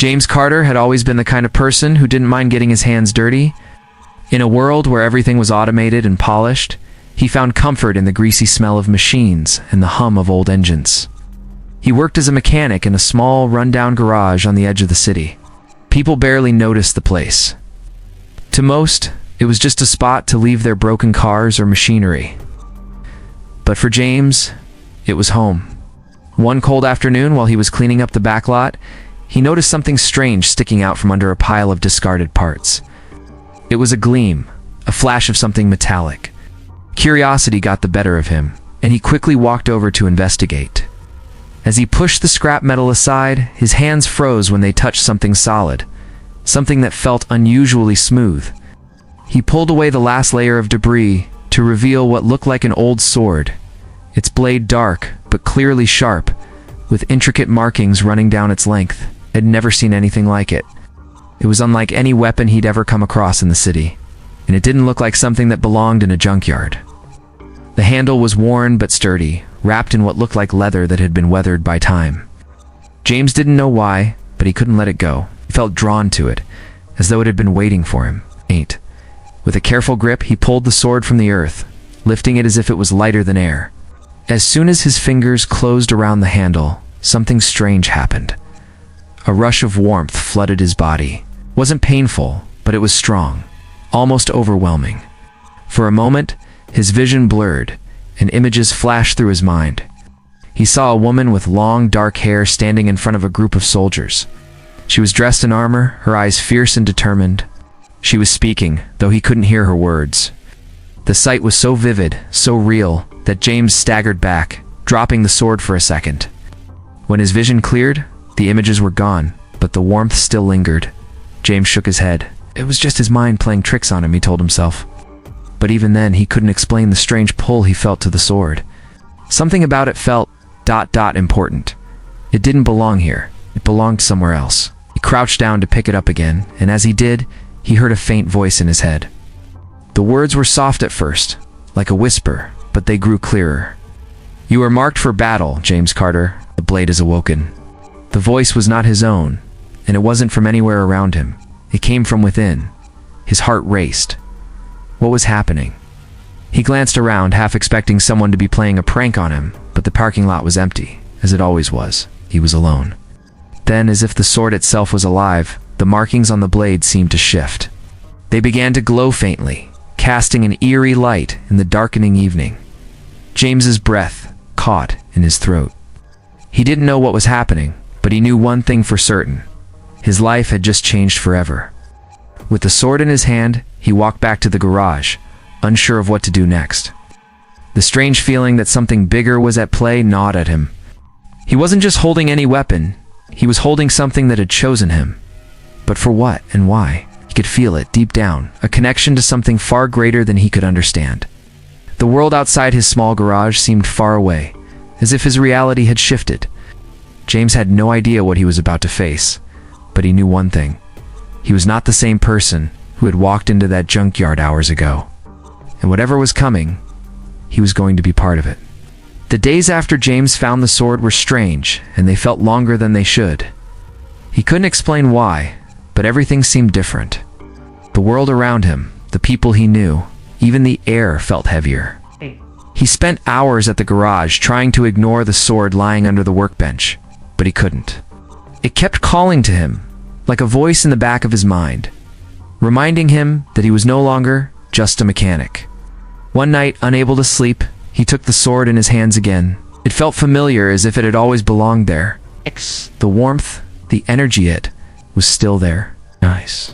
James Carter had always been the kind of person who didn't mind getting his hands dirty. In a world where everything was automated and polished, he found comfort in the greasy smell of machines and the hum of old engines. He worked as a mechanic in a small, run-down garage on the edge of the city. People barely noticed the place. To most, it was just a spot to leave their broken cars or machinery. But for James, it was home. One cold afternoon, while he was cleaning up the back lot, he noticed something strange sticking out from under a pile of discarded parts. It was a gleam, a flash of something metallic. Curiosity got the better of him, and he quickly walked over to investigate. As he pushed the scrap metal aside, his hands froze when they touched something solid, something that felt unusually smooth. He pulled away the last layer of debris to reveal what looked like an old sword, its blade dark but clearly sharp, with intricate markings running down its length. I'd never seen anything like it. It was unlike any weapon he'd ever come across in the city, and it didn't look like something that belonged in a junkyard. The handle was worn but sturdy, wrapped in what looked like leather that had been weathered by time. James didn't know why, but he couldn't let it go. He felt drawn to it, as though it had been waiting for him. With a careful grip, he pulled the sword from the earth, lifting it as if it was lighter than air. As soon as his fingers closed around the handle, something strange happened. A rush of warmth flooded his body. It wasn't painful, but it was strong, almost overwhelming. For a moment, his vision blurred, and images flashed through his mind. He saw a woman with long, dark hair standing in front of a group of soldiers. She was dressed in armor, her eyes fierce and determined. She was speaking, though he couldn't hear her words. The sight was so vivid, so real, that James staggered back, dropping the sword for a second. When his vision cleared, the images were gone, but the warmth still lingered. James shook his head. It was just his mind playing tricks on him, he told himself. But even then, he couldn't explain the strange pull he felt to the sword. Something about it felt ... important. It didn't belong here. It belonged somewhere else. He crouched down to pick it up again, and as he did, he heard a faint voice in his head. The words were soft at first, like a whisper, but they grew clearer. "You are marked for battle, James Carter. The blade is awoken." The voice was not his own, and it wasn't from anywhere around him. It came from within. His heart raced. What was happening? He glanced around, half expecting someone to be playing a prank on him, but the parking lot was empty, as it always was. He was alone. Then, as if the sword itself was alive, the markings on the blade seemed to shift. They began to glow faintly, casting an eerie light in the darkening evening. James's breath caught in his throat. He didn't know what was happening, but he knew one thing for certain. His life had just changed forever. With the sword in his hand, he walked back to the garage, unsure of what to do next. The strange feeling that something bigger was at play gnawed at him. He wasn't just holding any weapon, he was holding something that had chosen him. But for what and why? He could feel it deep down, a connection to something far greater than he could understand. The world outside his small garage seemed far away, as if his reality had shifted. James had no idea what he was about to face, but he knew one thing. He was not the same person who had walked into that junkyard hours ago. And whatever was coming, he was going to be part of it. The days after James found the sword were strange, and they felt longer than they should. He couldn't explain why, but everything seemed different. The world around him, the people he knew, even the air felt heavier. He spent hours at the garage trying to ignore the sword lying under the workbench, but he couldn't. It kept calling to him, like a voice in the back of his mind, reminding him that he was no longer just a mechanic. One night, unable to sleep, he took the sword in his hands again. It felt familiar, as if it had always belonged there. The warmth, the energy, it was still there. Nice.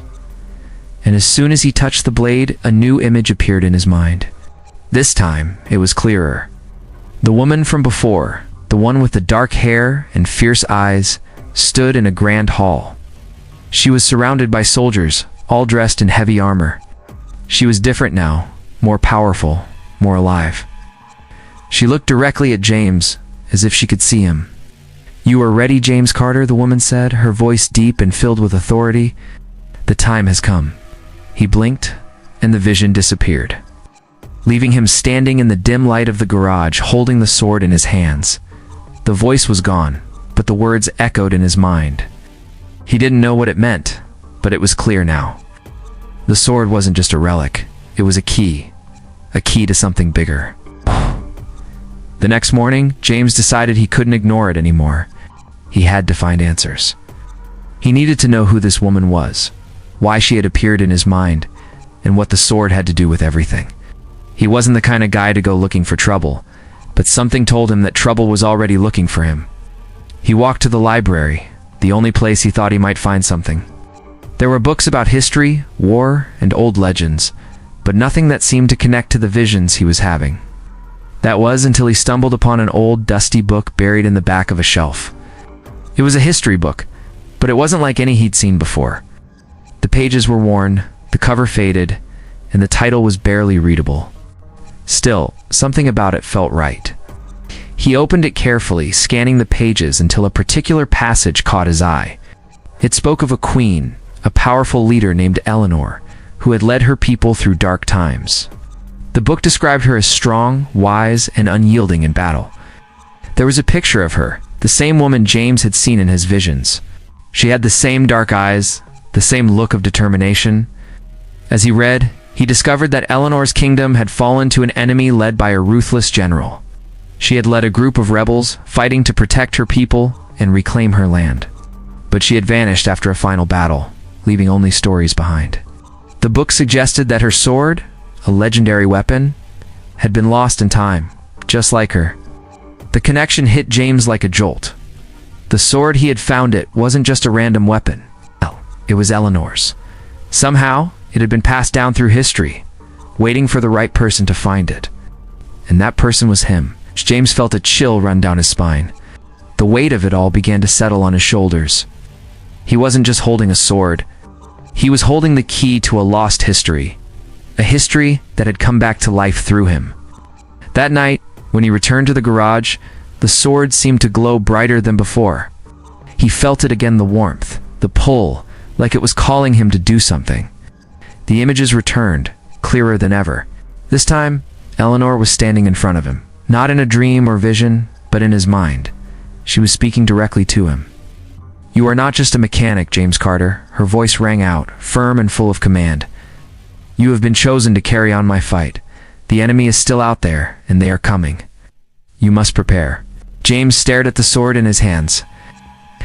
And as soon as he touched the blade, a new image appeared in his mind. This time, it was clearer. The woman from before, the one with the dark hair and fierce eyes, stood in a grand hall. She was surrounded by soldiers, all dressed in heavy armor. She was different now, more powerful, more alive. She looked directly at James, as if she could see him. "You are ready, James Carter," the woman said, her voice deep and filled with authority. "The time has come." He blinked, and the vision disappeared, leaving him standing in the dim light of the garage, holding the sword in his hands. The voice was gone, but the words echoed in his mind. He didn't know what it meant, but it was clear now. The sword wasn't just a relic, it was a key to something bigger. The next morning, James decided he couldn't ignore it anymore. He had to find answers. He needed to know who this woman was, why she had appeared in his mind, and what the sword had to do with everything. He wasn't the kind of guy to go looking for trouble, but something told him that trouble was already looking for him. He walked to the library, the only place he thought he might find something. There were books about history, war, and old legends, but nothing that seemed to connect to the visions he was having. That was until he stumbled upon an old, dusty book buried in the back of a shelf. It was a history book, but it wasn't like any he'd seen before. The pages were worn, the cover faded, and the title was barely readable. Still, something about it felt right. He opened it carefully, scanning the pages until a particular passage caught his eye. It spoke of a queen, a powerful leader named Eleanor, who had led her people through dark times. The book described her as strong, wise, and unyielding in battle. There was a picture of her, the same woman James had seen in his visions. She had the same dark eyes, the same look of determination. As he read, he discovered that Eleanor's kingdom had fallen to an enemy led by a ruthless general. She had led a group of rebels, fighting to protect her people and reclaim her land. But she had vanished after a final battle, leaving only stories behind. The book suggested that her sword, a legendary weapon, had been lost in time, just like her. The connection hit James like a jolt. The sword he had found it wasn't just a random weapon. It was Eleanor's. Somehow, it had been passed down through history, waiting for the right person to find it. And that person was him. James felt a chill run down his spine. The weight of it all began to settle on his shoulders. He wasn't just holding a sword. He was holding the key to a lost history. A history that had come back to life through him. That night, when he returned to the garage, the sword seemed to glow brighter than before. He felt it again, the warmth, the pull, like it was calling him to do something. The images returned, clearer than ever. This time, Eleanor was standing in front of him. Not in a dream or vision, but in his mind. She was speaking directly to him. "You are not just a mechanic, James Carter," her voice rang out, firm and full of command. "You have been chosen to carry on my fight. The enemy is still out there, and they are coming. You must prepare." James stared at the sword in his hands.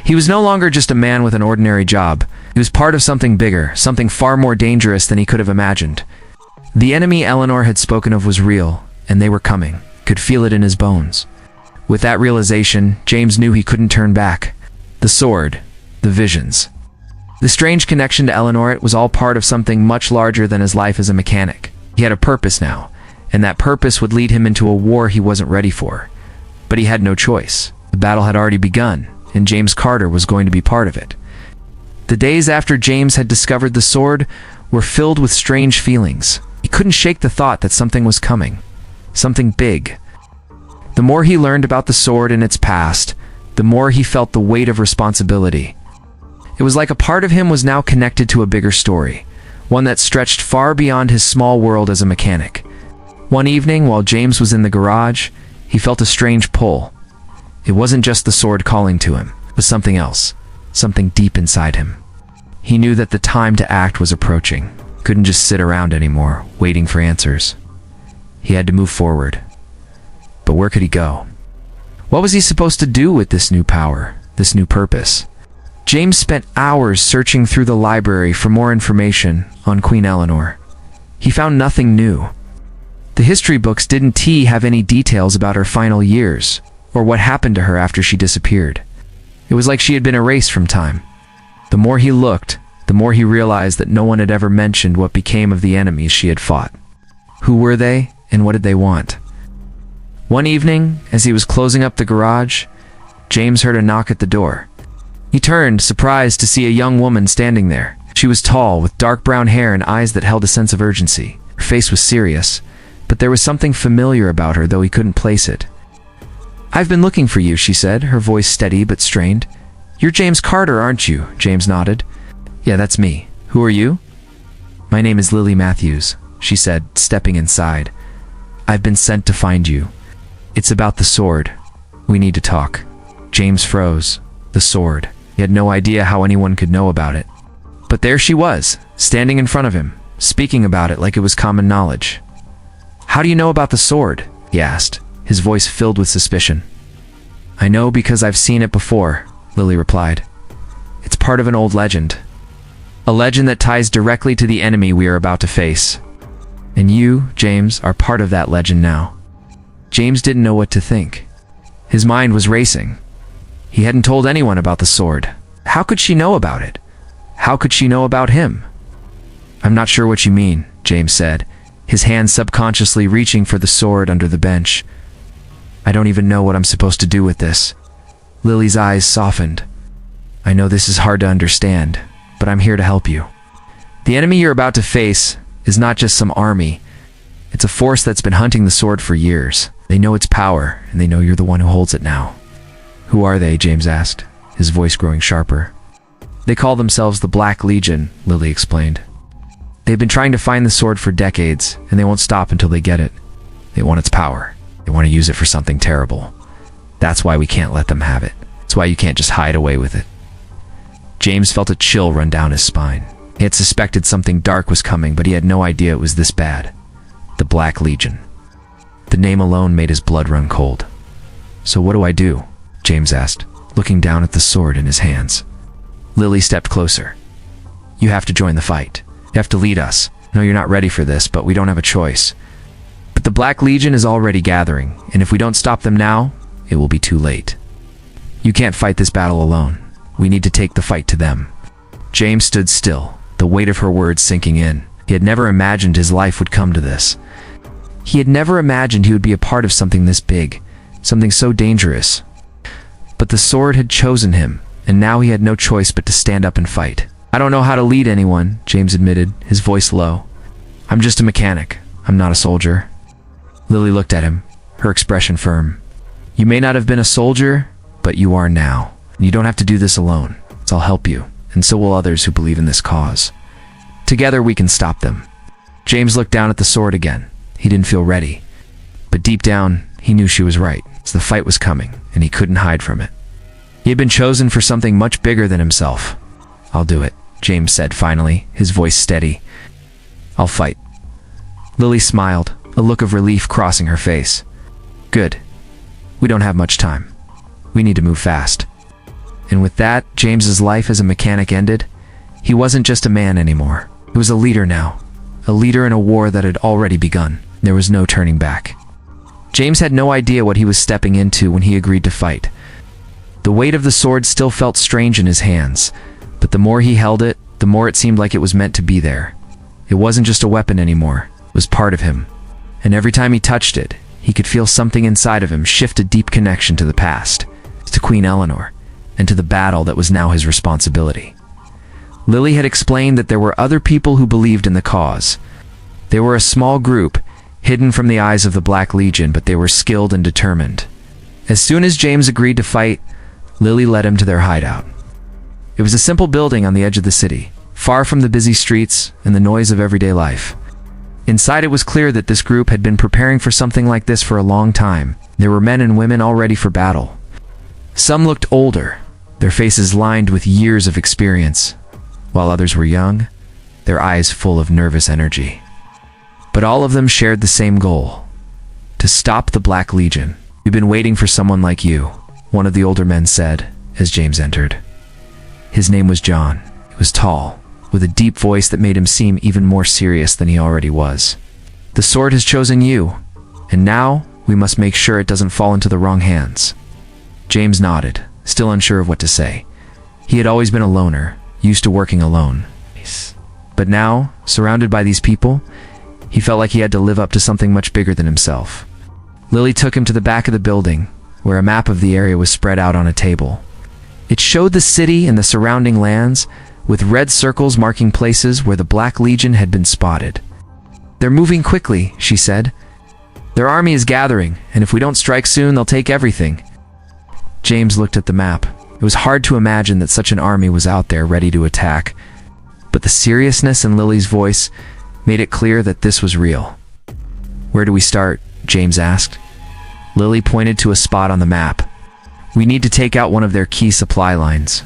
He was no longer just a man with an ordinary job. He was part of something bigger, something far more dangerous than he could have imagined. The enemy Eleanor had spoken of was real, and they were coming. Could feel it in his bones. With that realization, James knew he couldn't turn back. The sword, the visions. The strange connection to Eleanor, it was all part of something much larger than his life as a mechanic. He had a purpose now, and that purpose would lead him into a war he wasn't ready for. But he had no choice. The battle had already begun, and James Carter was going to be part of it. The days after James had discovered the sword were filled with strange feelings. He couldn't shake the thought that something was coming. Something big. The more he learned about the sword and its past, the more he felt the weight of responsibility. It was like a part of him was now connected to a bigger story, one that stretched far beyond his small world as a mechanic. One evening, while James was in the garage, he felt a strange pull. It wasn't just the sword calling to him, it was something else, something deep inside him. He knew that the time to act was approaching. Couldn't just sit around anymore, waiting for answers. He had to move forward. But where could he go? What was he supposed to do with this new power, this new purpose? James spent hours searching through the library for more information on Queen Eleanor. He found nothing new. The history books didn't have any details about her final years, or what happened to her after she disappeared. It was like she had been erased from time. The more he looked, the more he realized that no one had ever mentioned what became of the enemies she had fought. Who were they, and what did they want? One evening, as he was closing up the garage, James heard a knock at the door. He turned, surprised to see a young woman standing there. She was tall, with dark brown hair and eyes that held a sense of urgency. Her face was serious, but there was something familiar about her, though he couldn't place it. "I've been looking for you," she said, her voice steady but strained. "You're James Carter, aren't you?" James nodded. "Yeah, that's me. Who are you?" "My name is Lily Matthews," she said, stepping inside. "I've been sent to find you. It's about the sword. We need to talk." James froze. The sword. He had no idea how anyone could know about it. But there she was, standing in front of him, speaking about it like it was common knowledge. "How do you know about the sword?" he asked, his voice filled with suspicion. "I know because I've seen it before," Lily replied. "It's part of an old legend. A legend that ties directly to the enemy we are about to face. And you, James, are part of that legend now." James didn't know what to think. His mind was racing. He hadn't told anyone about the sword. How could she know about it? How could she know about him? "I'm not sure what you mean," James said, his hand subconsciously reaching for the sword under the bench. "I don't even know what I'm supposed to do with this." Lily's eyes softened. "I know this is hard to understand, but I'm here to help you. The enemy you're about to face is not just some army. It's a force that's been hunting the sword for years. They know its power, and they know you're the one who holds it now." "Who are they?" James asked, his voice growing sharper. "They call themselves the Black Legion," Lily explained. "They've been trying to find the sword for decades, and they won't stop until they get it. They want its power. They want to use it for something terrible. That's why we can't let them have it. That's why you can't just hide away with it." James felt a chill run down his spine. He had suspected something dark was coming, but he had no idea it was this bad. The Black Legion. The name alone made his blood run cold. "So what do I do?" James asked, looking down at the sword in his hands. Lily stepped closer. "You have to join the fight. You have to lead us. No, you're not ready for this, but we don't have a choice. But the Black Legion is already gathering, and if we don't stop them now, it will be too late. You can't fight this battle alone. We need to take the fight to them." James stood still, the weight of her words sinking in. He had never imagined his life would come to this. He had never imagined he would be a part of something this big, something so dangerous. But the sword had chosen him, and now he had no choice but to stand up and fight. "I don't know how to lead anyone," James admitted, his voice low. "I'm just a mechanic. I'm not a soldier." Lily looked at him, her expression firm. "You may not have been a soldier, but you are now. You don't have to do this alone. I'll help you, and so will others who believe in this cause. Together we can stop them." James looked down at the sword again. He didn't feel ready. But deep down, he knew she was right. The fight was coming, and he couldn't hide from it. He had been chosen for something much bigger than himself. "I'll do it," James said finally, his voice steady. "I'll fight." Lily smiled, a look of relief crossing her face. "Good. We don't have much time. We need to move fast." And with that, James's life as a mechanic ended. He wasn't just a man anymore. He was a leader now. A leader in a war that had already begun. There was no turning back. James had no idea what he was stepping into when he agreed to fight. The weight of the sword still felt strange in his hands, but the more he held it, the more it seemed like it was meant to be there. It wasn't just a weapon anymore. It was part of him. And every time he touched it, he could feel something inside of him shift a deep connection to the past, to Queen Eleanor, and to the battle that was now his responsibility. Lily had explained that there were other people who believed in the cause. They were a small group, hidden from the eyes of the Black Legion, but they were skilled and determined. As soon as James agreed to fight, Lily led him to their hideout. It was a simple building on the edge of the city, far from the busy streets and the noise of everyday life. Inside, it was clear that this group had been preparing for something like this for a long time. There were men and women all ready for battle. Some looked older, their faces lined with years of experience, while others were young, their eyes full of nervous energy. But all of them shared the same goal: to stop the Black Legion. "We've been waiting for someone like you," one of the older men said as James entered. His name was John. He was tall, with a deep voice that made him seem even more serious than he already was. "The sword has chosen you, and now we must make sure it doesn't fall into the wrong hands." James nodded, still unsure of what to say. He had always been a loner, used to working alone. But now, surrounded by these people, he felt like he had to live up to something much bigger than himself. Lily took him to the back of the building, where a map of the area was spread out on a table. It showed the city and the surrounding lands, with red circles marking places where the Black Legion had been spotted. "They're moving quickly," she said. "Their army is gathering, and if we don't strike soon, they'll take everything." James looked at the map. It was hard to imagine that such an army was out there ready to attack, but the seriousness in Lily's voice made it clear that this was real. "Where do we start?" James asked. Lily pointed to a spot on the map. "We need to take out one of their key supply lines."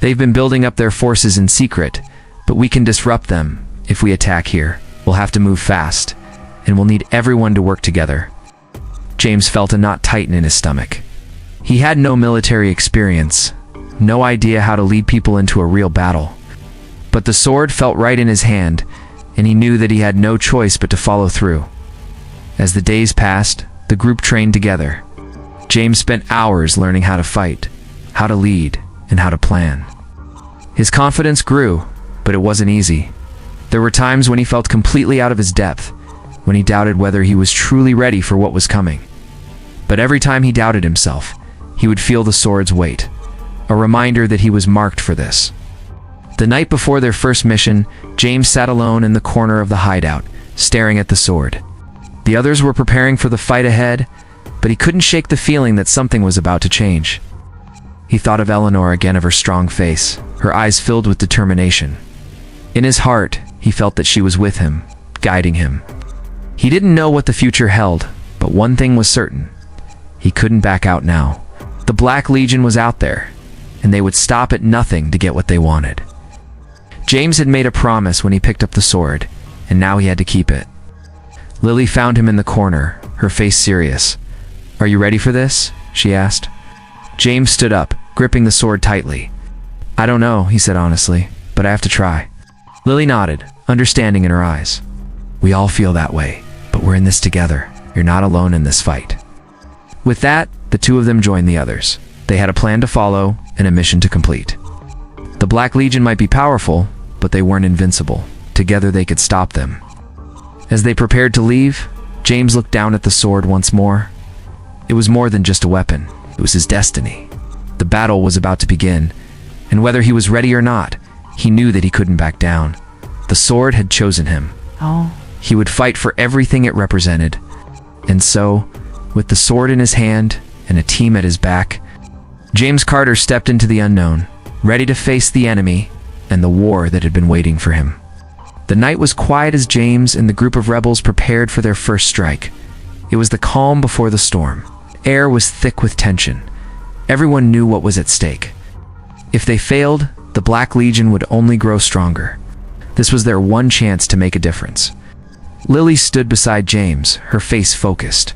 They've been building up their forces in secret, but we can disrupt them if we attack here. We'll have to move fast, and we'll need everyone to work together. James felt a knot tighten in his stomach. He had no military experience, no idea how to lead people into a real battle. But the sword felt right in his hand, and he knew that he had no choice but to follow through. As the days passed, the group trained together. James spent hours learning how to fight, how to lead, and how to plan. His confidence grew, but it wasn't easy. There were times when he felt completely out of his depth, when he doubted whether he was truly ready for what was coming. But every time he doubted himself, he would feel the sword's weight, a reminder that he was marked for this. The night before their first mission, James sat alone in the corner of the hideout, staring at the sword. The others were preparing for the fight ahead, but he couldn't shake the feeling that something was about to change. He thought of Eleanor again, of her strong face, her eyes filled with determination. In his heart, he felt that she was with him, guiding him. He didn't know what the future held, but one thing was certain. He couldn't back out now. The Black Legion was out there, and they would stop at nothing to get what they wanted. James had made a promise when he picked up the sword, and now he had to keep it. Lily found him in the corner, her face serious. "Are you ready for this?" she asked. James stood up, gripping the sword tightly. "I don't know," he said honestly, "but I have to try." Lily nodded, understanding in her eyes. "We all feel that way, but we're in this together. You're not alone in this fight." With that, the two of them joined the others. They had a plan to follow and a mission to complete. The Black Legion might be powerful, but they weren't invincible. Together they could stop them. As they prepared to leave, James looked down at the sword once more. It was more than just a weapon. It was his destiny. The battle was about to begin, and whether he was ready or not, he knew that he couldn't back down. The sword had chosen him. He would fight for everything it represented. And so, with the sword in his hand and a team at his back, James Carter stepped into the unknown, ready to face the enemy and the war that had been waiting for him. The night was quiet as James and the group of rebels prepared for their first strike. It was the calm before the storm. Air was thick with tension. Everyone knew what was at stake. If they failed, the Black Legion would only grow stronger. This was their one chance to make a difference. Lily stood beside James, her face focused.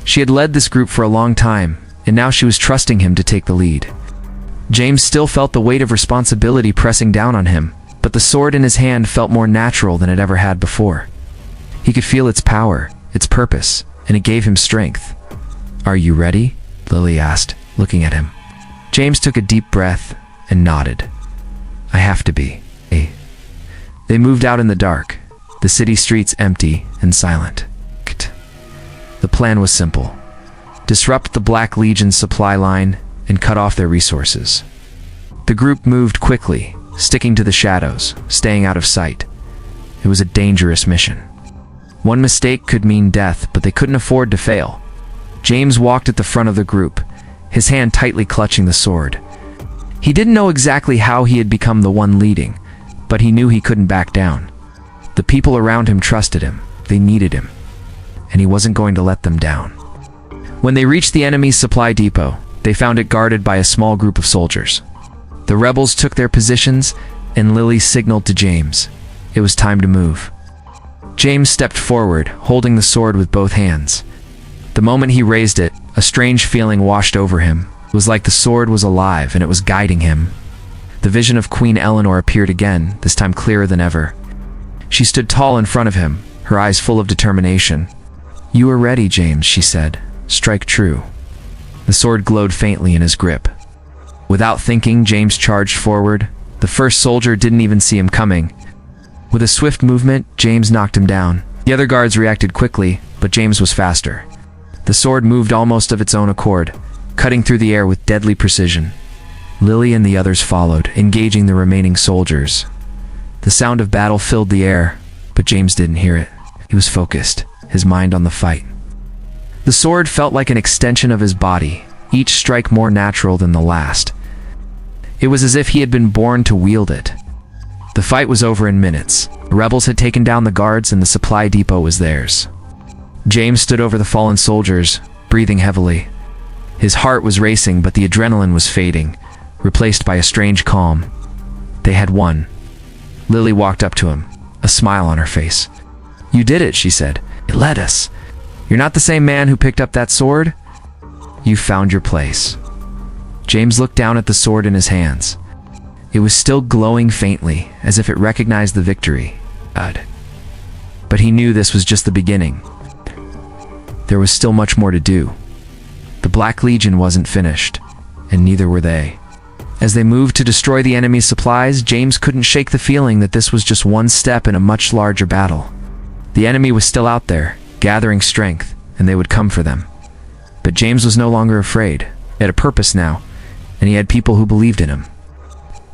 She had led this group for a long time, and now she was trusting him to take the lead. James still felt the weight of responsibility pressing down on him, but the sword in his hand felt more natural than it ever had before. He could feel its power, its purpose, and it gave him strength. "Are you ready?" Lily asked, looking at him. James took a deep breath and nodded. "I have to be." They moved out in the dark, the city streets empty and silent. The plan was simple. Disrupt the Black Legion's supply line and cut off their resources. The group moved quickly, sticking to the shadows, staying out of sight. It was a dangerous mission. One mistake could mean death, but they couldn't afford to fail. James walked at the front of the group, his hand tightly clutching the sword. He didn't know exactly how he had become the one leading, but he knew he couldn't back down. The people around him trusted him, they needed him, and he wasn't going to let them down. When they reached the enemy's supply depot, they found it guarded by a small group of soldiers. The rebels took their positions, and Lily signaled to James. It was time to move. James stepped forward, holding the sword with both hands. The moment he raised it, a strange feeling washed over him. It was like the sword was alive and it was guiding him. The vision of Queen Eleanor appeared again, this time clearer than ever. She stood tall in front of him, her eyes full of determination. "You are ready, James," she said. "Strike true." The sword glowed faintly in his grip. Without thinking, James charged forward. The first soldier didn't even see him coming. With a swift movement, James knocked him down. The other guards reacted quickly, but James was faster. The sword moved almost of its own accord, cutting through the air with deadly precision. Lily and the others followed, engaging the remaining soldiers. The sound of battle filled the air, but James didn't hear it. He was focused, his mind on the fight. The sword felt like an extension of his body, each strike more natural than the last. It was as if he had been born to wield it. The fight was over in minutes. The rebels had taken down the guards and the supply depot was theirs. James stood over the fallen soldiers, breathing heavily. His heart was racing, but the adrenaline was fading. replaced by a strange calm. They had won. Lily walked up to him, a smile on her face. "You did it," she said. "It led us. You're not the same man who picked up that sword? You found your place." James looked down at the sword in his hands. It was still glowing faintly, as if it recognized the victory. But he knew this was just the beginning. There was still much more to do. The Black Legion wasn't finished, and neither were they. As they moved to destroy the enemy's supplies, James couldn't shake the feeling that this was just one step in a much larger battle. The enemy was still out there, gathering strength, and they would come for them. But James was no longer afraid. He had a purpose now, and he had people who believed in him.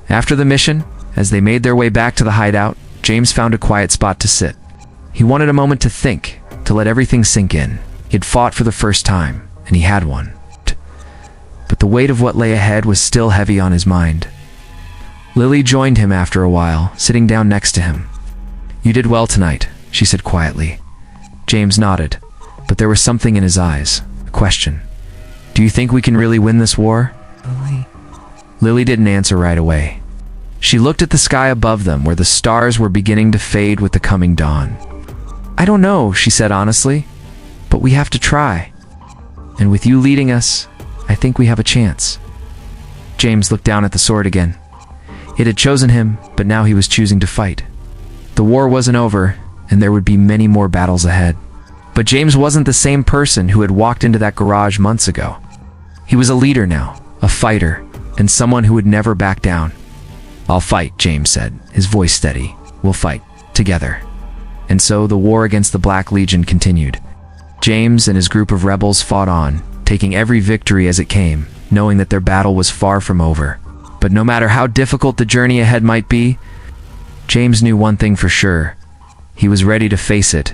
After the mission, as they made their way back to the hideout, James found a quiet spot to sit. He wanted a moment to think, to let everything sink in. He had fought for the first time, and he had won. But the weight of what lay ahead was still heavy on his mind. Lily joined him after a while, sitting down next to him. "You did well tonight," she said quietly. James nodded, but there was something in his eyes, a question. "Do you think we can really win this war, Lily?" Lily didn't answer right away. She looked at the sky above them, where the stars were beginning to fade with the coming dawn. "I don't know," she said honestly, "but we have to try. And with you leading us, I think we have a chance." James looked down at the sword again. It had chosen him, but now he was choosing to fight. The war wasn't over, and there would be many more battles ahead. But James wasn't the same person who had walked into that garage months ago. He was a leader now, a fighter, and someone who would never back down. "I'll fight," James said, his voice steady. "We'll fight, together." And so the war against the Black Legion continued. James and his group of rebels fought on, taking every victory as it came, knowing that their battle was far from over. But no matter how difficult the journey ahead might be, James knew one thing for sure. He was ready to face it,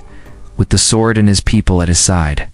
with the sword and his people at his side.